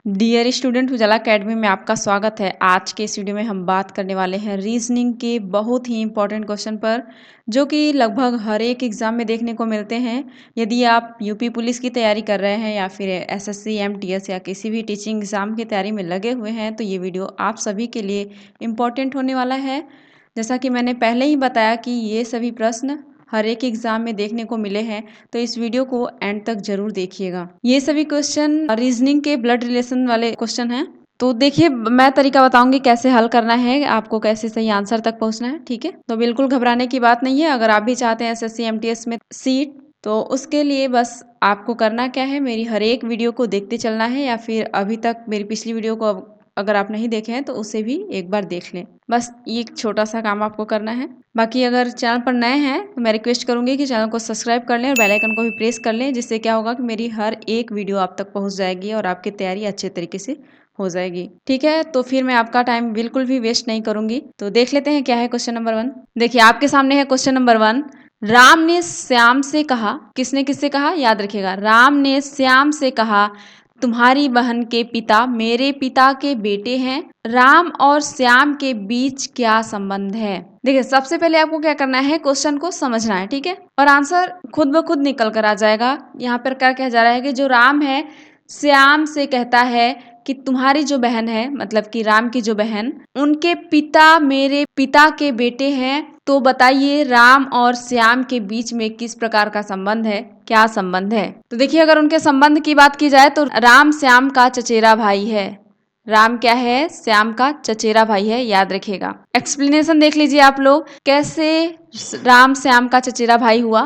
Dear student, उजाला academy में आपका स्वागत है। आज के इस वीडियो में हम बात करने वाले हैं रीजनिंग के बहुत ही इंपॉर्टेंट क्वेश्चन पर, जो कि लगभग हर एक एग्ज़ाम में देखने को मिलते हैं। यदि आप यूपी पुलिस की तैयारी कर रहे हैं या फिर एसएससी, एमटीएस या किसी भी टीचिंग एग्ज़ाम की तैयारी में लगे हुए हैं, तो ये वीडियो आप सभी के लिए इम्पॉर्टेंट होने वाला है। जैसा कि मैंने पहले ही बताया कि ये सभी प्रश्न हर एक एग्जाम में देखने को मिले हैं, तो इस वीडियो को एंड तक जरूर देखिएगा। ये सभी क्वेश्चन रीजनिंग के ब्लड रिलेशन वाले क्वेश्चन हैं। तो देखिए, मैं तरीका बताऊंगी कैसे हल करना है, आपको कैसे सही आंसर तक पहुंचना है। ठीक है, तो बिल्कुल घबराने की बात नहीं है। अगर आप भी चाहते हैं एसएससी एमटीएस में सीट, तो उसके लिए बस आपको करना क्या है, मेरी हर एक वीडियो को देखते चलना है, या फिर अभी तक मेरी पिछली वीडियो को अगर आप नहीं देखे हैं तो उसे भी एक बार देख लें। बस ये एक छोटा सा काम आपको करना है। बाकी अगर चैनल पर नए हैं तो मैं रिक्वेस्ट करूंगी कि चैनल को सब्सक्राइब कर लें और बेल आइकन को भी प्रेस कर लें, जिससे क्या होगा कि मेरी हर एक वीडियो आप तक पहुंच जाएगी और आपकी तैयारी अच्छे तरीके से हो जाएगी। ठीक है, तो फिर मैं आपका टाइम बिल्कुल भी वेस्ट नहीं करूंगी। तो देख लेते हैं क्या है क्वेश्चन नंबर 1। देखिए, आपके सामने है क्वेश्चन नंबर 1। राम ने श्याम से कहा, किसने किससे कहा याद रखिएगा, राम ने श्याम से कहा, तुम्हारी बहन के पिता मेरे पिता के बेटे हैं। राम और श्याम के बीच क्या संबंध है। देखिए, सबसे पहले आपको क्या करना है, क्वेश्चन को समझना है। ठीक है, और आंसर खुद ब खुद निकल कर आ जाएगा। यहाँ पर क्या कहा जा रहा है कि जो राम है श्याम से कहता है कि तुम्हारी जो बहन है, मतलब कि राम की जो बहन, उनके पिता मेरे पिता के बेटे हैं। तो बताइए राम और श्याम के बीच में किस प्रकार का संबंध है, क्या संबंध है। तो देखिए, अगर उनके संबंध की बात की जाए तो राम श्याम का चचेरा भाई है। राम क्या है, श्याम का चचेरा भाई है, याद रखिएगा। एक्सप्लेनेशन देख लीजिए आप लोग, कैसे राम श्याम का चचेरा भाई हुआ।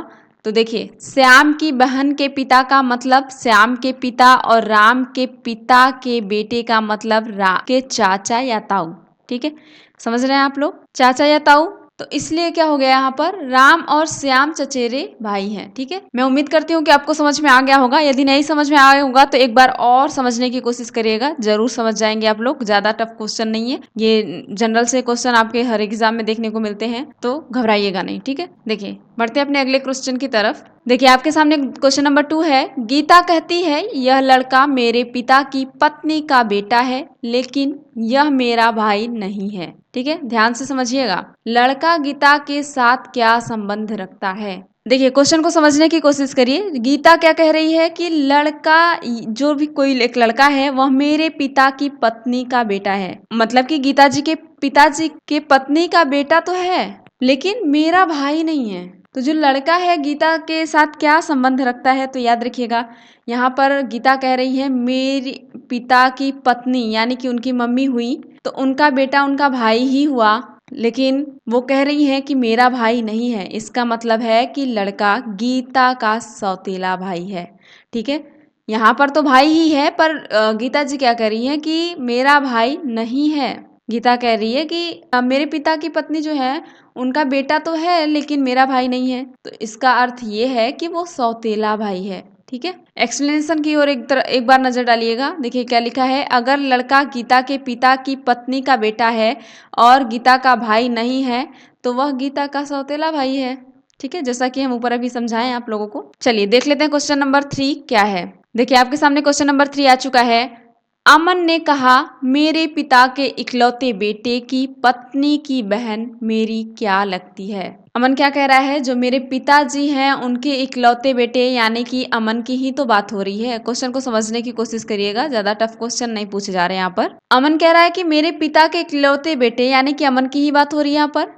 तो देखिए, श्याम की बहन के पिता का मतलब श्याम के पिता, और राम के पिता के बेटे का मतलब राम के चाचा या ताऊ। ठीक है, समझ रहे हैं आप लोग, चाचा या ताऊ। तो इसलिए क्या हो गया, यहाँ पर राम और श्याम चचेरे भाई हैं। ठीक है, मैं उम्मीद करती हूँ कि आपको समझ में आ गया होगा। यदि नहीं समझ में आया होगा तो एक बार और समझने की कोशिश करिएगा, जरूर समझ जाएंगे आप लोग। ज्यादा टफ क्वेश्चन नहीं है, ये जनरल से क्वेश्चन आपके हर एग्जाम में देखने को मिलते हैं, तो घबराइएगा नहीं। ठीक है, देखिए बढ़ते हैं अपने अगले क्वेश्चन की तरफ। देखिए, आपके सामने क्वेश्चन नंबर 2 है। गीता कहती है यह लड़का मेरे पिता की पत्नी का बेटा है, लेकिन यह मेरा भाई नहीं है। ठीक है, ध्यान से समझिएगा, लड़का गीता के साथ क्या संबंध रखता है। देखिए, क्वेश्चन को समझने की कोशिश करिए। गीता क्या कह रही है कि लड़का, जो भी कोई एक लड़का है, वह मेरे पिता की पत्नी का बेटा है। मतलब कि गीता जी के पिताजी के पत्नी का बेटा तो है, लेकिन मेरा भाई नहीं है। तो जो लड़का है गीता के साथ क्या संबंध रखता है, तो याद रखिएगा, यहाँ पर गीता कह रही है मेरे पिता की पत्नी, यानी कि उनकी मम्मी हुई, तो उनका बेटा उनका भाई ही हुआ। लेकिन वो कह रही है कि मेरा भाई नहीं है, इसका मतलब है कि लड़का गीता का सौतेला भाई है। ठीक है, यहाँ पर तो भाई ही है, पर गीता जी क्या कह रही है कि मेरा भाई नहीं है। गीता कह रही है कि मेरे पिता की पत्नी जो है उनका बेटा तो है, लेकिन मेरा भाई नहीं है। तो इसका अर्थ ये है कि वो सौतेला भाई है। ठीक है, एक्सप्लेनेशन की ओर एक बार नजर डालिएगा। देखिए क्या लिखा है, अगर लड़का गीता के पिता की पत्नी का बेटा है और गीता का भाई नहीं है, तो वह गीता का सौतेला भाई है। ठीक है, जैसा कि हम ऊपर अभी समझाएं आप लोगों को। चलिए देख लेते हैं क्वेश्चन नंबर 3 क्या है। देखिए, आपके सामने क्वेश्चन नंबर 3 आ चुका है। अमन ने कहा मेरे पिता के इकलौते बेटे की पत्नी की बहन मेरी क्या लगती है। अमन क्या कह रहा है, जो मेरे पिताजी हैं उनके इकलौते बेटे, यानी कि अमन की ही तो बात हो रही है। क्वेश्चन को समझने की कोशिश करिएगा, ज्यादा टफ क्वेश्चन नहीं पूछे जा रहे हैं यहाँ पर। अमन कह रहा है कि मेरे पिता के इकलौते बेटे, यानी कि अमन की ही बात हो रही है यहाँ पर,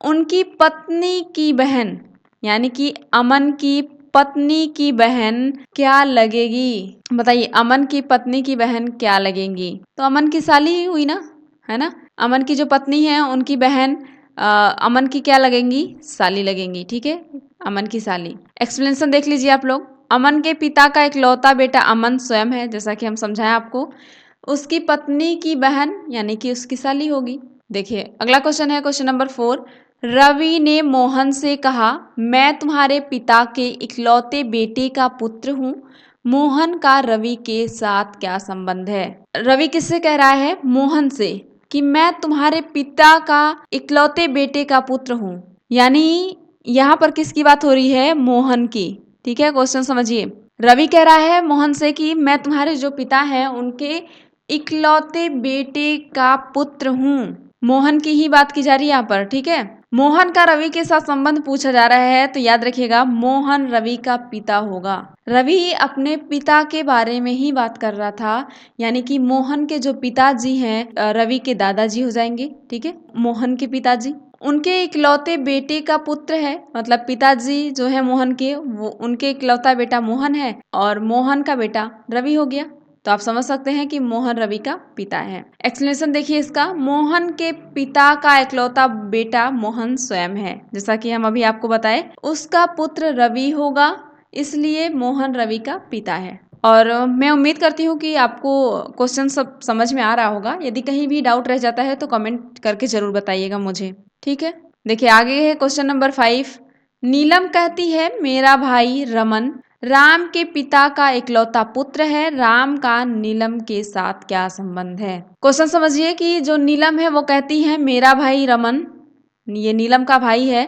उनकी पत्नी की बहन, यानी कि अमन की पत्नी की बहन क्या लगेगी। बताइए, अमन की पत्नी की बहन क्या लगेंगी। तो अमन की साली ही हुई ना, है ना। अमन की जो पत्नी है उनकी बहन अमन की क्या लगेंगी, साली लगेंगी। ठीक है, अमन की साली। एक्सप्लेनेशन देख लीजिए आप लोग। अमन के पिता का इकलौता बेटा अमन स्वयं है, जैसा कि हम समझाएं आपको। उसकी पत्नी की बहन यानी कि उसकी साली होगी। देखिए, अगला क्वेश्चन है क्वेश्चन नंबर 4। रवि ने मोहन से कहा मैं तुम्हारे पिता के इकलौते बेटे का पुत्र हूँ। मोहन का रवि के साथ क्या संबंध है। रवि किससे कह रहा है, मोहन से, कि मैं तुम्हारे पिता का इकलौते बेटे का पुत्र हूँ। यानी यहाँ पर किसकी बात हो रही है, मोहन की। ठीक है, क्वेश्चन समझिए। रवि कह रहा है मोहन से कि मैं तुम्हारे जो पिता हैं उनके इकलौते बेटे का पुत्र हूँ। मोहन की ही बात की जा रही है यहाँ पर, ठीक है। मोहन का रवि के साथ संबंध पूछा जा रहा है तो याद रखिएगा मोहन रवि का पिता होगा। रवि अपने पिता के बारे में ही बात कर रहा था, यानी कि मोहन के जो पिताजी हैं रवि के दादाजी हो जाएंगे, ठीक है। मोहन के पिताजी उनके इकलौते बेटे का पुत्र है, मतलब पिताजी जो है मोहन के, वो उनके इकलौता बेटा मोहन है और मोहन का बेटा रवि हो गया। तो आप समझ सकते हैं कि मोहन रवि का पिता है। एक्सप्लेनेशन देखिए इसका, मोहन के पिता का इकलौता बेटा मोहन स्वयं है, जैसा कि हम अभी आपको बताए। उसका पुत्र रवि होगा, इसलिए मोहन रवि का पिता है। और मैं उम्मीद करती हूँ कि आपको क्वेश्चन सब समझ में आ रहा होगा। यदि कहीं भी डाउट रह जाता है तो कमेंट करके जरूर बताइएगा मुझे, ठीक है। देखिए आगे है क्वेश्चन नंबर 5। नीलम कहती है मेरा भाई रमन राम के पिता का इकलौता पुत्र है, राम का नीलम के साथ क्या संबंध है। क्वेश्चन समझिए कि जो नीलम है वो कहती है मेरा भाई रमन, ये नीलम का भाई है,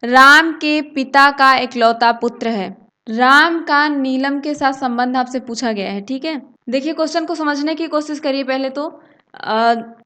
राम के पिता का इकलौता पुत्र है। राम का नीलम के साथ संबंध आपसे पूछा गया है, ठीक है। देखिए क्वेश्चन को समझने की कोशिश करिए। पहले तो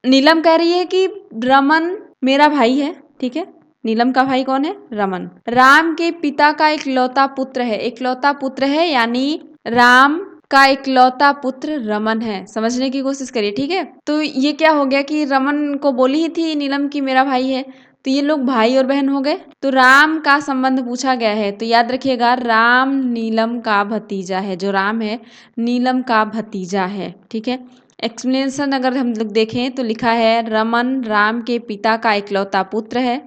नीलम कह रही है कि रमन मेरा भाई है, ठीक है। नीलम का भाई कौन है? रमन। राम के पिता का इकलौता पुत्र है, इकलौता पुत्र है यानी राम का इकलौता पुत्र रमन है। समझने की कोशिश करिए, ठीक है। तो ये क्या हो गया कि रमन को बोली ही थी नीलम की मेरा भाई है, तो ये लोग भाई और बहन हो गए। तो राम का संबंध पूछा गया है तो याद रखिएगा राम नीलम का भतीजा है, जो राम है नीलम का भतीजा है, ठीक है। एक्सप्लेनेशन अगर हम लोग देखें तो लिखा है रमन राम के पिता का इकलौता पुत्र है,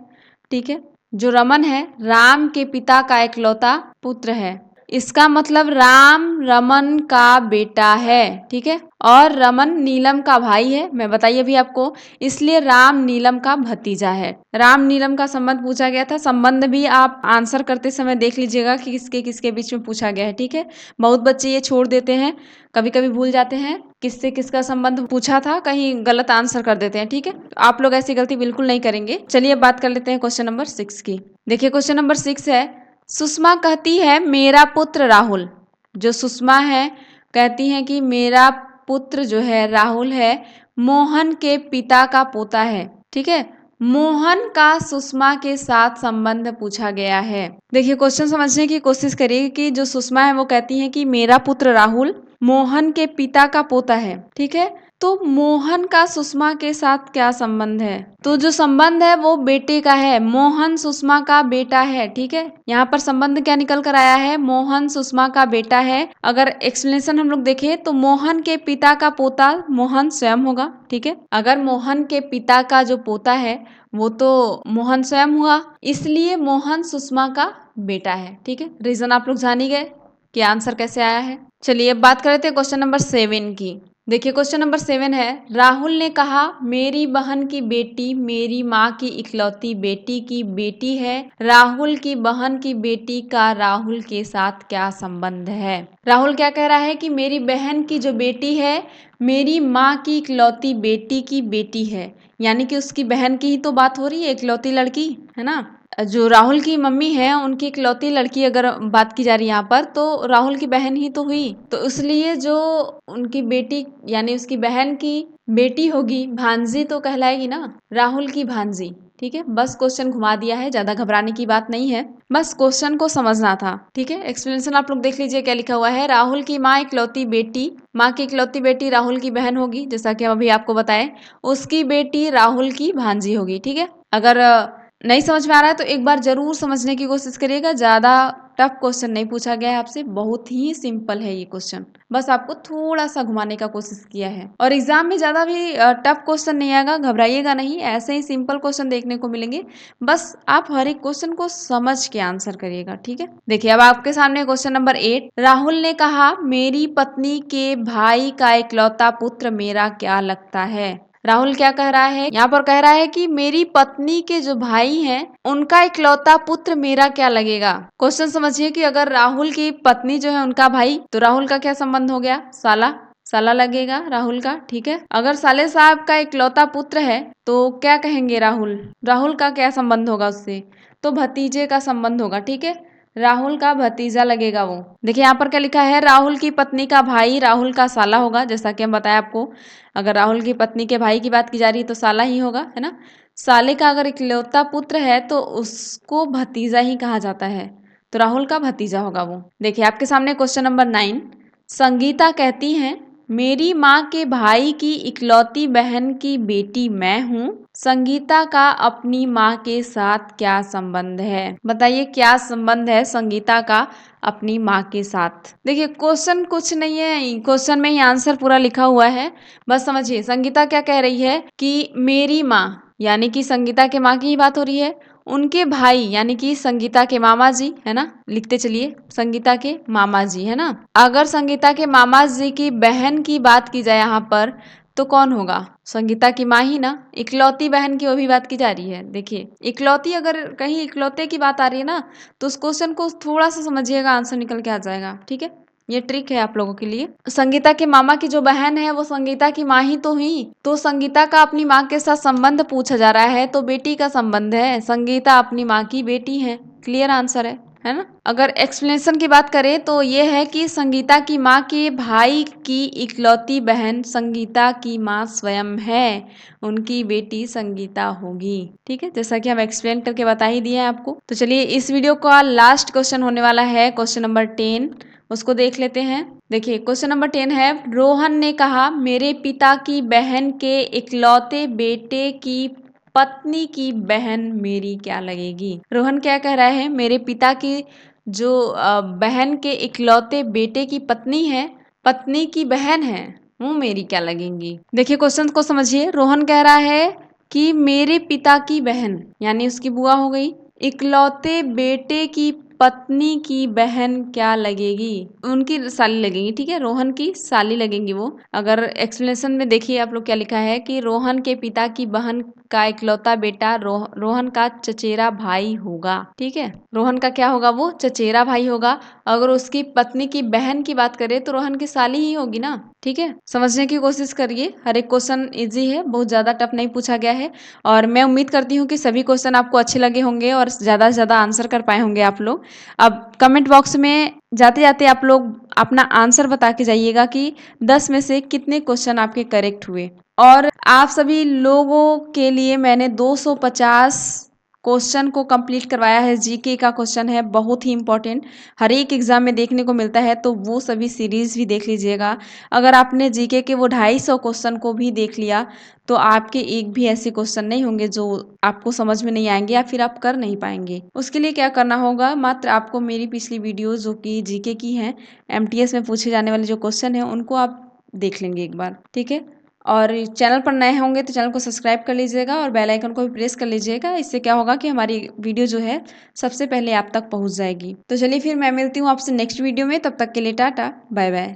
ठीक है। जो रमन है राम के पिता का इकलौता पुत्र है, इसका मतलब राम रमन का बेटा है, ठीक है। और रमन नीलम का भाई है, मैं बताइए अभी आपको, इसलिए राम नीलम का भतीजा है। राम नीलम का संबंध पूछा गया था। संबंध भी आप आंसर करते समय देख लीजिएगा कि किसके किसके बीच में पूछा गया है, ठीक है। बहुत बच्चे ये छोड़ देते हैं, कभी कभी भूल जाते हैं किससे किसका संबंध पूछा था, कहीं गलत आंसर कर देते हैं, ठीक है। तो आप लोग ऐसी गलती बिल्कुल नहीं करेंगे। चलिए अब बात कर लेते हैं क्वेश्चन नंबर 6 की। देखिए क्वेश्चन नंबर 6 है, सुषमा कहती है मेरा पुत्र राहुल। जो सुषमा है कहती है कि मेरा पुत्र जो है राहुल है, मोहन के पिता का पोता है, ठीक है। मोहन का सुषमा के साथ संबंध पूछा गया है। देखिए क्वेश्चन समझने की कोशिश करिए कि जो सुषमा है वो कहती है कि मेरा पुत्र राहुल मोहन के पिता का पोता है, ठीक है। तो मोहन का सुषमा के साथ क्या संबंध है? तो जो संबंध है वो बेटे का है, मोहन सुषमा का बेटा है, ठीक है। यहाँ पर संबंध क्या निकल कर आया है? मोहन सुषमा का बेटा है। अगर एक्सप्लेनेशन हम लोग देखें तो मोहन के पिता का पोता मोहन स्वयं होगा, ठीक है। अगर मोहन के पिता का जो पोता है वो तो मोहन स्वयं हुआ, इसलिए मोहन सुषमा का बेटा है, ठीक है। रीजन आप लोग जान ही गए कि आंसर कैसे आया है। चलिए अब बात कर लेते हैं क्वेश्चन नंबर 7 की। देखिए क्वेश्चन नंबर 7 है, राहुल ने कहा मेरी बहन की बेटी मेरी माँ की इकलौती बेटी की बेटी है, राहुल की बहन की बेटी का राहुल के साथ क्या संबंध है। राहुल क्या कह रहा है कि मेरी बहन की जो बेटी है मेरी माँ की इकलौती बेटी की बेटी है, यानी कि उसकी बहन की ही तो बात हो रही है, इकलौती लड़की है ना। जो राहुल की मम्मी है उनकी इकलौती लड़की अगर बात की जा रही है यहाँ पर, तो राहुल की बहन ही तो हुई, तो इसलिए जो उनकी बेटी यानी उसकी बहन की बेटी होगी भांजी तो कहलाएगी ना, राहुल की भांजी, ठीक है। बस क्वेश्चन घुमा दिया है, ज्यादा घबराने की बात नहीं है, बस क्वेश्चन को समझना था, ठीक है। एक्सप्लेनेशन आप लोग देख लीजिए क्या लिखा हुआ है, राहुल की माँ इकलौती बेटी, माँ की इकलौती बेटी राहुल की बहन होगी, जैसा कि हम अभी आपको बताएं, उसकी बेटी राहुल की भांजी होगी, ठीक है। अगर नहीं समझ में आ रहा है तो एक बार जरूर समझने की कोशिश करिएगा, ज्यादा टफ क्वेश्चन नहीं पूछा गया है आपसे, बहुत ही सिंपल है ये क्वेश्चन, बस आपको थोड़ा सा घुमाने का कोशिश किया है। और एग्जाम में ज्यादा भी टफ क्वेश्चन नहीं आएगा, घबराइएगा नहीं, ऐसे ही सिंपल क्वेश्चन देखने को मिलेंगे, बस आप हर एक क्वेश्चन को समझ के आंसर करिएगा, ठीक है। देखिए अब आपके सामने क्वेश्चन नंबर 8, राहुल ने कहा मेरी पत्नी के भाई का इकलौता पुत्र मेरा क्या लगता है। राहुल क्या कह रहा है यहाँ पर? कह रहा है कि मेरी पत्नी के जो भाई हैं उनका इकलौता पुत्र मेरा क्या लगेगा। क्वेश्चन समझिए कि अगर राहुल की पत्नी जो है उनका भाई, तो राहुल का क्या संबंध हो गया? साला, साला लगेगा राहुल का, ठीक है। अगर साले साहब का इकलौता पुत्र है तो क्या कहेंगे राहुल, राहुल का क्या संबंध होगा उससे? तो भतीजे का संबंध होगा, ठीक है। राहुल का भतीजा लगेगा वो। देखिए यहाँ पर क्या लिखा है, राहुल की पत्नी का भाई राहुल का साला होगा, जैसा कि हम बताया आपको। अगर राहुल की पत्नी के भाई की बात की जा रही है तो साला ही होगा, है ना। साले का अगर इकलौता पुत्र है तो उसको भतीजा ही कहा जाता है, तो राहुल का भतीजा होगा वो। देखिए आपके सामने क्वेश्चन नंबर 9। संगीता कहती हैं मेरी माँ के भाई की इकलौती बहन की बेटी मैं हूँ। संगीता का अपनी माँ के साथ क्या संबंध है? बताइए क्या संबंध है संगीता का अपनी माँ के साथ। देखिए क्वेश्चन कुछ नहीं है, क्वेश्चन में ही आंसर पूरा लिखा हुआ है। बस समझिए संगीता क्या कह रही है कि मेरी माँ यानी कि संगीता के माँ की ही बात हो रही है, उनके भाई यानी कि संगीता के मामा जी, है ना, लिखते चलिए संगीता के मामा जी, है ना। अगर संगीता के मामा जी की बहन की बात की जाए यहाँ पर तो कौन होगा? संगीता की माँ ही ना, इकलौती बहन की वो भी बात की जा रही है। देखिए इकलौती, अगर कहीं इकलौते की बात आ रही है ना तो उस क्वेश्चन को थोड़ा सा समझिएगा, आंसर निकल के आ जाएगा। ठीक है, ये ट्रिक है आप लोगों के लिए। संगीता के मामा की जो बहन है वो संगीता की माँ ही तो हुई, तो संगीता का अपनी माँ के साथ संबंध पूछा जा रहा है तो बेटी का संबंध है, संगीता अपनी माँ की बेटी है। क्लियर आंसर है ना। अगर एक्सप्लेनेशन की बात करें तो ये है कि संगीता की माँ के भाई की इकलौती बहन संगीता की माँ स्वयं है, उनकी बेटी संगीता होगी। ठीक है, जैसा कि हम एक्सप्लेन करके बता ही दिए हैं आपको। तो चलिए इस वीडियो का लास्ट क्वेश्चन होने वाला है, क्वेश्चन नंबर 10, उसको देख लेते हैं। देखिए क्वेश्चन नंबर 10 है, रोहन ने कहा मेरे पिता की बहन के इकलौते बेटे की पत्नी की बहन मेरी क्या लगेगी? रोहन क्या कह रहा है, मेरे पिता की जो बहन के इकलौते बेटे की पत्नी है, पत्नी की बहन है, वो मेरी क्या लगेंगी? देखिए क्वेश्चन को समझिए। रोहन कह रहा है कि मेरे पिता की बहन यानी उसकी बुआ हो गई, इकलौते बेटे की पत्नी की बहन क्या लगेगी? उनकी साली लगेंगी। ठीक है, रोहन की साली लगेंगी वो। अगर एक्सप्लेनेशन में देखिए आप लोग क्या लिखा है कि रोहन के पिता की बहन का इकलौता बेटा रोहन का चचेरा भाई होगा। ठीक है, रोहन का क्या होगा? वो चचेरा भाई होगा। अगर उसकी पत्नी की बहन की बात करें तो रोहन की साली ही होगी ना। ठीक है, समझने की कोशिश करिए, हर एक क्वेश्चन इजी है, बहुत ज़्यादा टफ नहीं पूछा गया है। और मैं उम्मीद करती हूँ कि सभी क्वेश्चन आपको अच्छे लगे होंगे और ज़्यादा से ज़्यादा आंसर कर पाए होंगे आप लोग। अब कमेंट बॉक्स में जाते जाते आप लोग अपना आंसर बता के जाइएगा कि 10 में से कितने क्वेश्चन आपके करेक्ट हुए। और आप सभी लोगों के लिए मैंने 250 क्वेश्चन को कंप्लीट करवाया है। जीके का क्वेश्चन है, बहुत ही इंपॉर्टेंट, हर एक एग्जाम में देखने को मिलता है, तो वो सभी सीरीज भी देख लीजिएगा। अगर आपने जीके के वो 250 क्वेश्चन को भी देख लिया तो आपके एक भी ऐसे क्वेश्चन नहीं होंगे जो आपको समझ में नहीं आएंगे या फिर आप कर नहीं पाएंगे। उसके लिए क्या करना होगा, मात्र आपको मेरी पिछली वीडियो जो कि जीके की हैं, एमटीएस में पूछे जाने वाले जो क्वेश्चन हैं उनको आप देख लेंगे एक बार। ठीक है, और चैनल पर नए होंगे तो चैनल को सब्सक्राइब कर लीजिएगा और बेल आइकन को भी प्रेस कर लीजिएगा। इससे क्या होगा कि हमारी वीडियो जो है सबसे पहले आप तक पहुंच जाएगी। तो चलिए फिर मैं मिलती हूँ आपसे नेक्स्ट वीडियो में, तब तक के लिए टाटा बाय बाय।